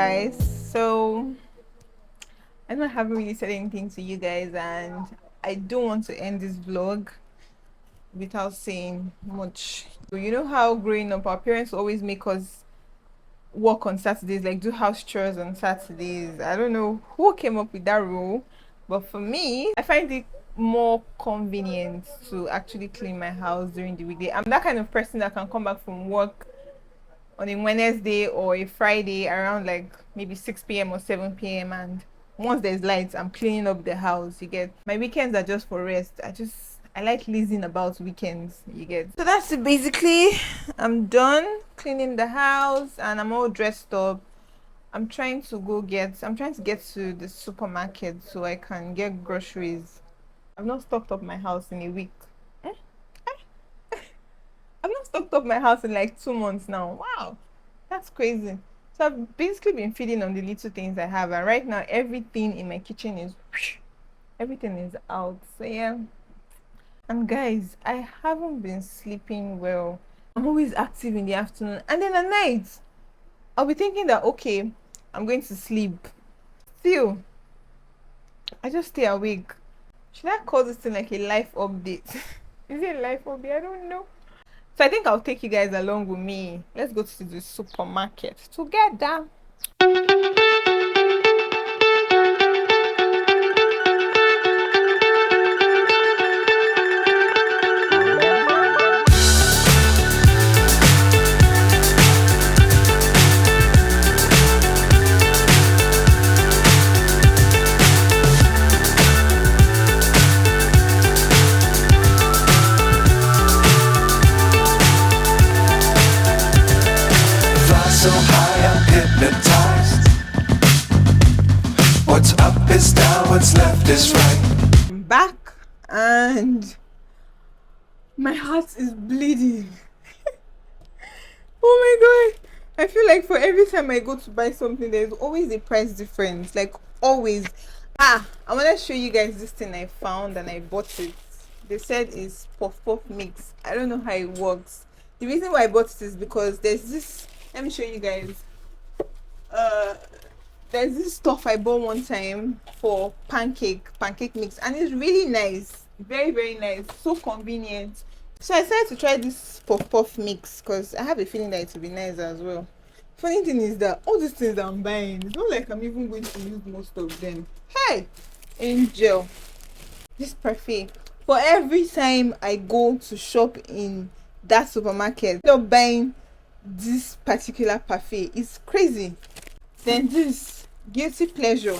guys. So I know I haven't really said anything to you guys, and I don't want to end this vlog without saying much. So you know how growing up, our parents always make us work on Saturdays, like do house chores on Saturdays. I don't know who came up with that rule, but for me, I find it more convenient to actually clean my house during the weekday. I'm that kind of person that can come back from work on a Wednesday or a Friday around like maybe 6 p.m. or 7 p.m. and once there's lights, I'm cleaning up the house. You get, my weekends are just for rest. I like lazing about weekends. You get, so that's it basically. I'm done cleaning the house and I'm all dressed up. I'm trying to get to the supermarket so I can get groceries. I've not stocked up my house in a week. I've not stocked up my house in like 2 months now. Wow, that's crazy. So I've basically been feeding on the little things I have, and right now everything in my kitchen is everything is out. So yeah. And guys, I haven't been sleeping well. I'm always active in the afternoon, and then at night, I'll be thinking that okay, I'm going to sleep. Still, I just stay awake. Should I call this thing like a life update? Is it a life update? I don't know. So I think I'll take you guys along with me. Let's go to the supermarket together. Fly so high, I'm hypnotized. What's up is down, what's left is right. I'm back and my heart is bleeding. Oh my god. I feel like for every time I go to buy something, there's always a price difference. Like always. I want to show you guys this thing I found and I bought it. They said it's puff puff mix. I don't know how it works. The reason why I bought it is because there's this. Let me show you guys. Uh, there's this stuff I bought one time for pancake mix, and it's really nice, very nice, so convenient. So I decided to try this puff puff mix because I have a feeling that it will be nice as well. Funny thing is that all these things I'm buying, it's not like I'm even going to use most of them. Hey, angel, this parfait, for every time I go to shop in that supermarket, I end up buying this particular parfait. It's crazy. Then this guilty pleasure.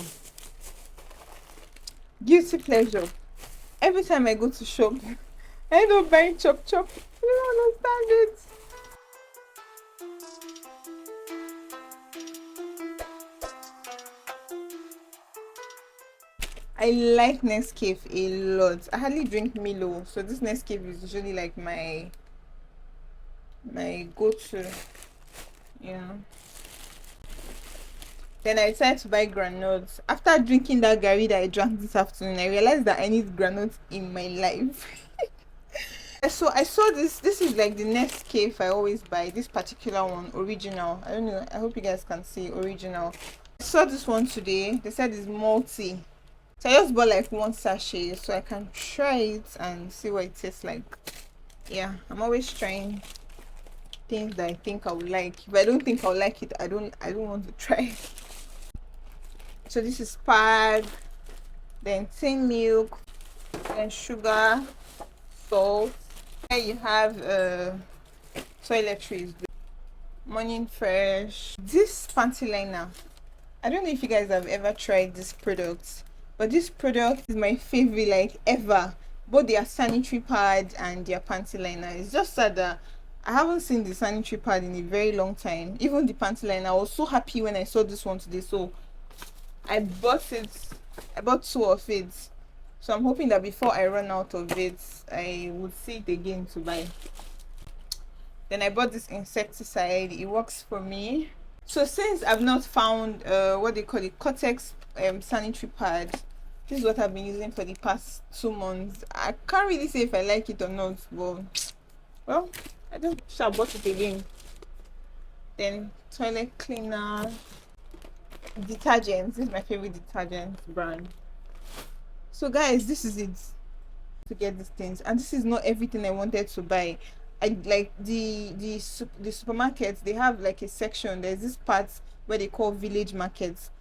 Every time I go to shop, I end up buying chop chop. I don't understand it. I like Nescafe a lot. I hardly drink Milo, so this Nescafe is usually like my go-to. Yeah. Then I decided to buy granules. After drinking that Gary that I drank this afternoon, I realized that I need granules in my life. So I saw this. This is like the Nescafe I always buy. This particular one, original. I don't know. I hope you guys can see original. I saw this one today. They said it's multi. So I just bought like one sachet so I can try it and see what it tastes like. Yeah, I'm always trying things that I think I would like. If I don't think I'll like it, I don't want to try. So this is pad, then tin milk, then sugar, salt. Then you have toiletries, morning fresh. This panty liner, I don't know if you guys have ever tried this product, but this product is my favorite like ever. Both their sanitary pad and their panty liner. It's just that I haven't seen the sanitary pad in a very long time. Even the panty liner, I was so happy when I saw this one today, so I bought it. I bought two of it, so I'm hoping that before I run out of it, I would see it again to buy. Then I bought this insecticide. It works for me. So since I've not found what they call it, Cortex sanitary pad, this is what I've been using for the past 2 months. I can't really say if I like it or not, but well, I just shall bought it again. Then toilet cleaner, Detergent. This is my favorite detergent brand. So guys, this is it to get these things, and this is not everything I wanted to buy. I like the supermarkets. They have like a section. There's this part where they call village markets.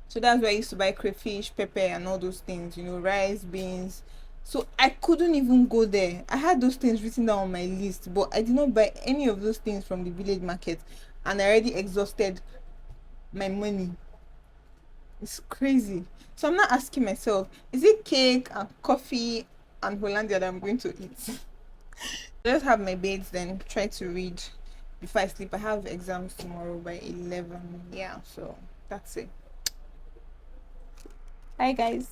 So that's where I used to buy crayfish, pepper, and all those things. You know, rice, beans. So I couldn't even go there. I had those things written down on my list, but I did not buy any of those things from the village market, and I already exhausted my money. It's crazy. So I'm not asking myself, is it cake and coffee and Hollandia that I'm going to eat? Just have my beds, then try to read before I sleep. I have exams tomorrow by 11. Yeah, so that's it. Hi guys.